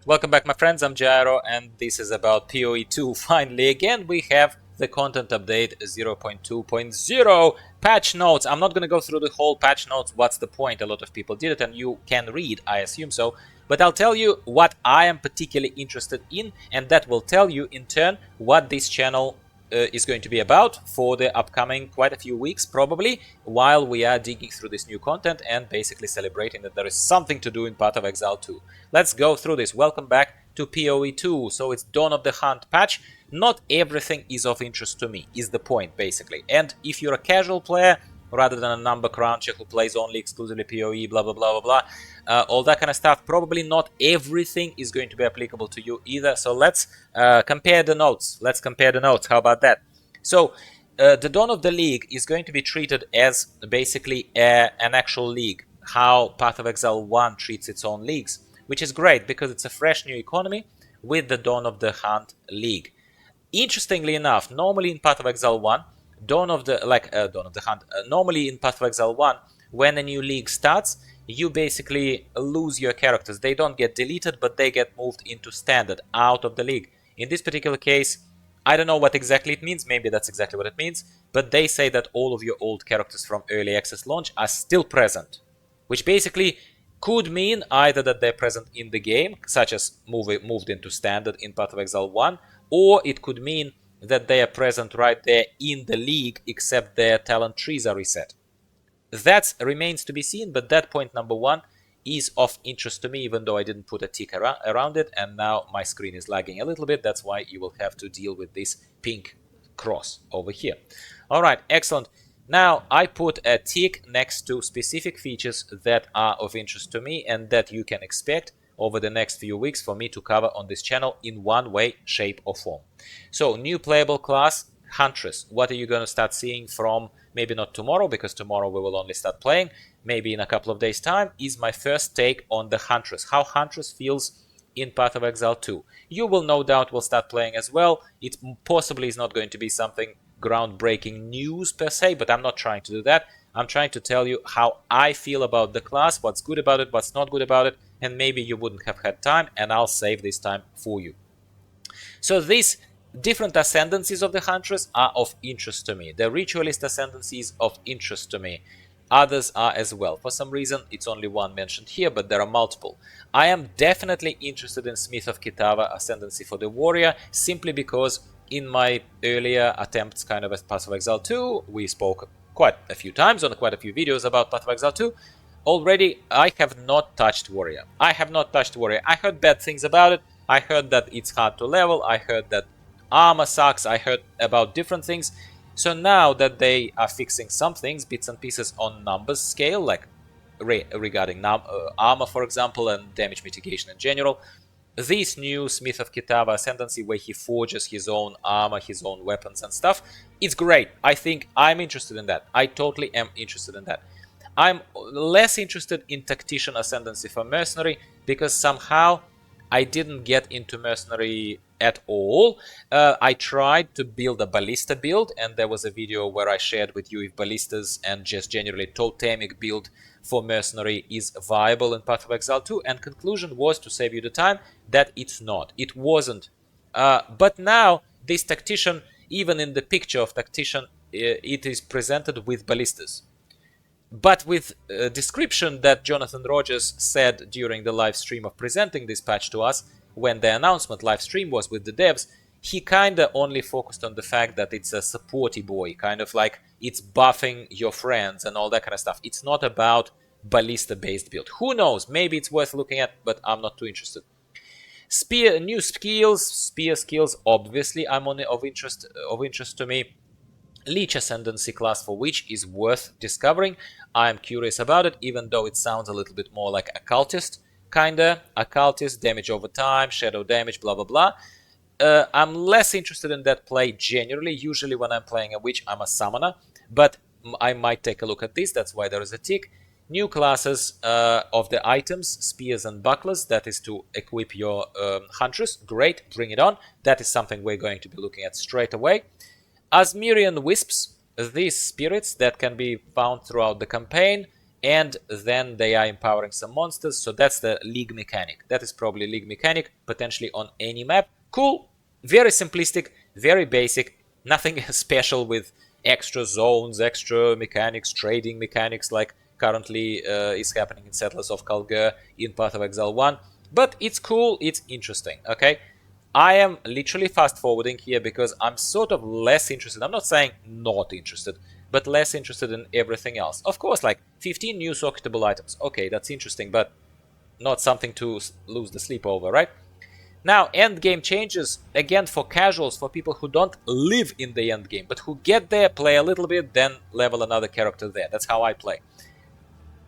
Welcome back, my friends. I'm Gyro, and this is about PoE 2. Finally, again, we have the content update 0.2.0 patch notes. I'm not going to go through the whole patch notes. What's the point? A lot of people did it, and you can read, I assume so. But I'll tell you what I am particularly interested in, and that will tell you, in turn, what this channel is going to be about for the upcoming quite a few weeks, probably, while we are digging through this new content and basically celebrating that there is something to do in Path of Exile 2. Let's go through this. Welcome back to PoE 2. So it's Dawn of the Hunt patch. Not everything is of interest to me, is the point, basically. And if you're a casual player, rather than a number cruncher who plays only exclusively PoE, blah, blah, blah, blah, blah, all that kind of stuff, probably not everything is going to be applicable to you either. So let's compare the notes. Let's compare the notes. How about that? So the Dawn of the League is going to be treated as basically an actual league, how Path of Exile 1 treats its own leagues, which is great because it's a fresh new economy with the Dawn of the Hunt League. Interestingly enough, normally in Path of Exile 1, Dawn of the Hunt. Normally in Path of Exile 1, when a new league starts, you basically lose your characters. They don't get deleted, but they get moved into standard, out of the league. In this particular case, I don't know what exactly it means. Maybe that's exactly what it means. But they say that all of your old characters from early access launch are still present, which basically could mean either that they're present in the game, such as moved into standard in Path of Exile 1, or it could mean that they are present right there in the league, except their talent trees are reset. That remains to be seen, but that point number one is of interest to me, even though I didn't put a tick around it, and now my screen is lagging a little bit. That's why you will have to deal with this pink cross over here. All right, excellent. Now, I put a tick next to specific features that are of interest to me and that you can expect over the next few weeks for me to cover on this channel in one way, shape or form. So, new playable class, Huntress. What are you going to start seeing from, maybe not tomorrow, because tomorrow we will only start playing, maybe in a couple of days' time, is my first take on the Huntress, how Huntress feels in Path of Exile 2. You will no doubt will start playing as well. It possibly is not going to be something groundbreaking news per se, but I'm not trying to do that. I'm trying to tell you how I feel about the class, what's good about it, what's not good about it, and maybe you wouldn't have had time, and I'll save this time for you. So these different ascendancies of the Huntress are of interest to me. The Ritualist ascendancy is of interest to me. Others are as well. For some reason, it's only one mentioned here, but there are multiple. I am definitely interested in Smith of Kitava ascendancy for the Warrior, simply because in my earlier attempts kind of as Path of Exile 2, we spoke quite a few times on quite a few videos about Path of Exile 2. Already, I have not touched Warrior. I have not touched Warrior. I heard bad things about it. I heard that it's hard to level. I heard that armor sucks. I heard about different things. So now that they are fixing some things, bits and pieces on numbers scale, like regarding armor, for example, and damage mitigation in general, this new Smith of Kitava ascendancy, where he forges his own armor, his own weapons and stuff, it's great. I think I'm interested in that. I totally am interested in that. I'm less interested in Tactician ascendancy for Mercenary, because somehow I didn't get into Mercenary at all. I tried to build a Ballista build, and there was a video where I shared with you if Ballistas and just generally Totemic build for Mercenary is viable in Path of Exile 2, and conclusion was, to save you the time, that it's not. It wasn't. But now, this Tactician, even in the picture of Tactician, it is presented with Ballistas. But with a description that Jonathan Rogers said during the live stream of presenting this patch to us, when the announcement live stream was with the devs, he kinda only focused on the fact that it's a supporty boy, kind of like it's buffing your friends and all that kind of stuff. It's not about ballista-based build. Who knows? Maybe it's worth looking at, but I'm not too interested. New skills, spear skills, obviously, I'm only of interest to me. Leech ascendancy class for which is worth discovering. I'm curious about it, even though it sounds a little bit more like occultist, kinda. Occultist, damage over time, shadow damage, blah blah blah. I'm less interested in that play generally. Usually when I'm playing a witch, I'm a summoner, but I might take a look at this. That's why there is a tick. New classes of the items, spears and bucklers, that is to equip your Huntress. Great, bring it on. That is something we're going to be looking at straight away. Asmerian Wisps, these spirits that can be found throughout the campaign, and then they are empowering some monsters. So that's the league mechanic. That is probably league mechanic, potentially on any map. Cool, very simplistic, very basic, nothing special with extra zones, extra mechanics, trading mechanics like currently is happening in Settlers of Kalgur in Path of Exile 1. But it's cool, it's interesting, okay? I am literally fast forwarding here because I'm sort of less interested. I'm not saying not interested, but less interested in everything else. Of course, like 15 new socketable items. Okay, that's interesting, but not something to lose the sleep over, right? Now, end game changes, again, for casuals, for people who don't live in the end game, but who get there, play a little bit, then level another character there. That's how I play.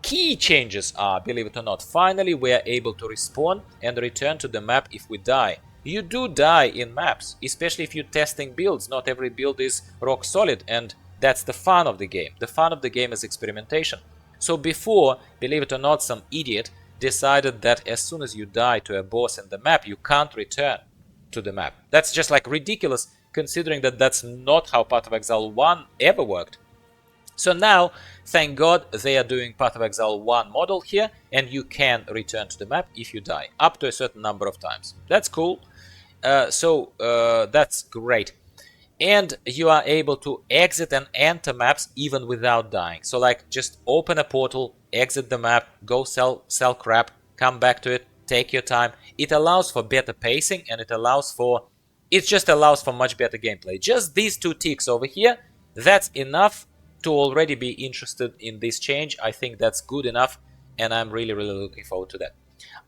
Key changes are, believe it or not, finally we are able to respawn and return to the map if we die. You do die in maps, especially if you're testing builds. Not every build is rock solid, and that's the fun of the game. The fun of the game is experimentation. So before, believe it or not, some idiot decided that as soon as you die to a boss in the map, you can't return to the map. That's just like ridiculous, considering that that's not how Path of Exile 1 ever worked. So now, thank God, they are doing Path of Exile 1 model here, and you can return to the map if you die, up to a certain number of times. That's cool. That's great. And you are able to exit and enter maps even without dying. So like, just open a portal, exit the map, go sell crap, come back to it, take your time. It allows for better pacing, and it just allows for much better gameplay. Just these two ticks over here, that's enough to already be interested in this change. I think that's good enough, and I'm really looking forward to that.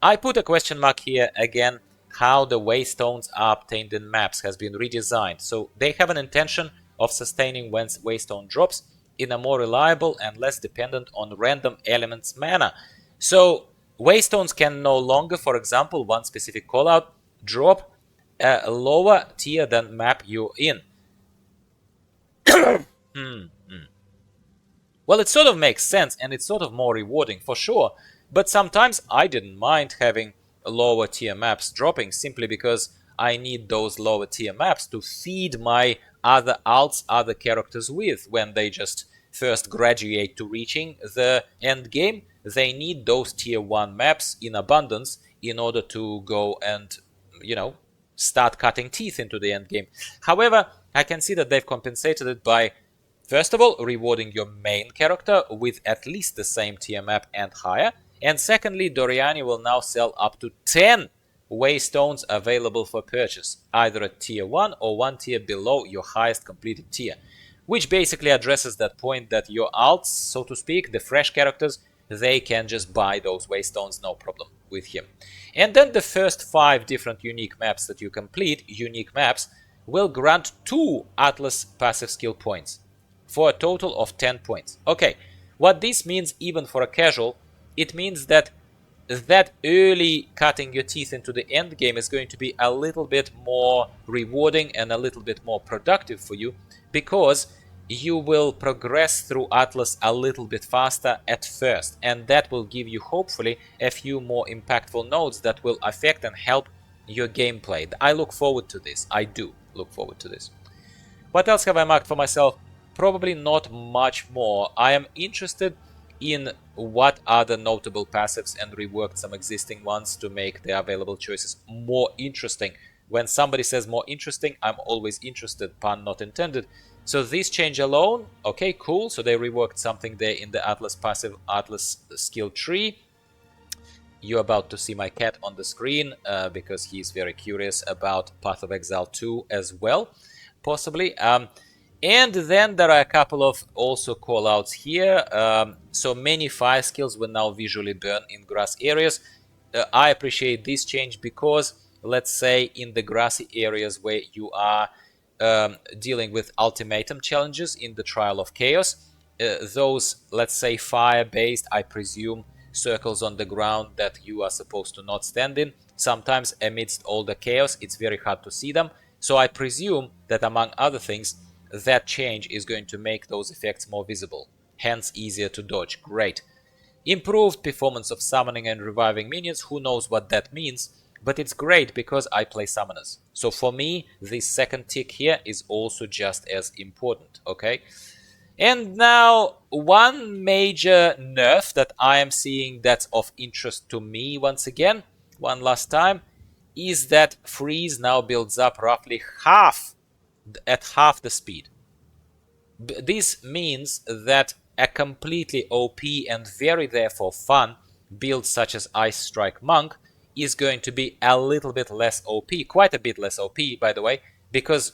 I put a question mark here again. How the waystones are obtained in maps has been redesigned, so they have an intention of sustaining when waystone drops in a more reliable and less dependent on random elements manner. So waystones can no longer, for example, one specific callout, drop a lower tier than map you're in. Well, it sort of makes sense, and it's sort of more rewarding for sure, but sometimes I didn't mind having lower tier maps dropping simply because I need those lower tier maps to feed my other alts, other characters with. When they just first graduate to reaching the end game, they need those tier 1 maps in abundance in order to go and, start cutting teeth into the end game. However, I can see that they've compensated it by, first of all, rewarding your main character with at least the same tier map and higher. And secondly, Doriani will now sell up to 10 waystones available for purchase, either at tier 1 or 1 tier below your highest completed tier, which basically addresses that point that your alts, so to speak, the fresh characters, they can just buy those waystones no problem with him. And then the first 5 different unique maps that you complete, unique maps, will grant 2 Atlas passive skill points for a total of 10 points. Okay, what this means even for a casual, it means that early cutting your teeth into the end game is going to be a little bit more rewarding and a little bit more productive for you, because you will progress through Atlas a little bit faster at first, and that will give you hopefully a few more impactful nodes that will affect and help your gameplay. I look forward to this. I do look forward to this. What else have I marked for myself? Probably not much more. I am interested in what are the notable passives and reworked some existing ones to make the available choices more interesting. When somebody says more interesting, I'm always interested, pun not intended. So this change alone, okay, cool. So they reworked something there in the Atlas passive, Atlas skill tree. You're about to see my cat on the screen because he's very curious about Path of Exile 2 as well, possibly. And then there are a couple of also callouts here. So many fire skills will now visually burn in grass areas. I appreciate this change because, let's say, in the grassy areas where you are dealing with ultimatum challenges in the Trial of Chaos, those, let's say, fire-based, I presume, circles on the ground that you are supposed to not stand in, sometimes amidst all the chaos, it's very hard to see them. So I presume that, among other things, that change is going to make those effects more visible, hence easier to dodge. Great. Improved performance of summoning and reviving minions. Who knows what that means, but it's great because I play summoners. So for me, this second tick here is also just as important, okay? And now, one major nerf that I am seeing that's of interest to me once again, one last time, is that freeze now builds up roughly at half the speed. This means that a completely OP and very therefore fun build such as Ice Strike Monk is going to be a little bit less OP, quite a bit less OP by the way, because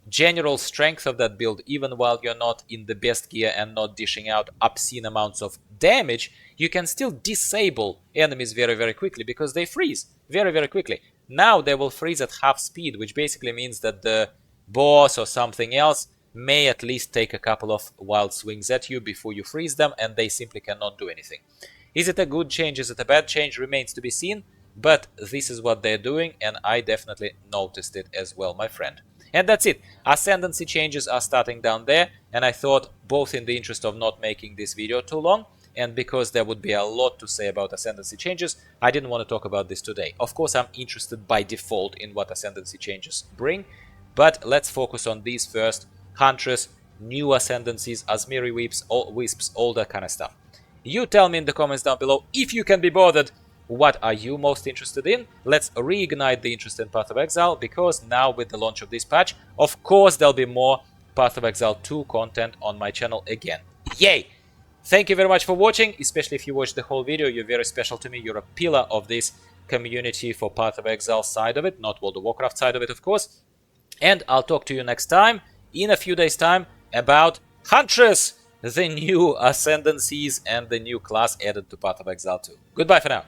general strength of that build, even while you're not in the best gear and not dishing out obscene amounts of damage, you can still disable enemies very quickly because they freeze very quickly. Now they will freeze at half speed, which basically means that the boss or something else may at least take a couple of wild swings at you before you freeze them, and they simply cannot do anything. Is it a good change? Is it a bad change? Remains to be seen, but this is what they're doing, and I definitely noticed it as well, my friend. And that's it. Ascendancy changes are starting down there, and I thought, both in the interest of not making this video too long, and because there would be a lot to say about ascendancy changes, I didn't want to talk about this today. Of course, I'm interested by default in what ascendancy changes bring, but let's focus on these first. Huntress, new ascendancies, Asmiri wisps, all that kind of stuff. You tell me in the comments down below if you can be bothered. What are you most interested in? Let's reignite the interest in Path of Exile, because now with the launch of this patch, of course there'll be more Path of Exile 2 content on my channel again. Yay! Thank you very much for watching, especially if you watched the whole video. You're very special to me. You're a pillar of this community for Path of Exile side of it, not World of Warcraft side of it, of course. And I'll talk to you next time, in a few days' time, about Huntress, the new ascendancies and the new class added to Path of Exile 2. Goodbye for now.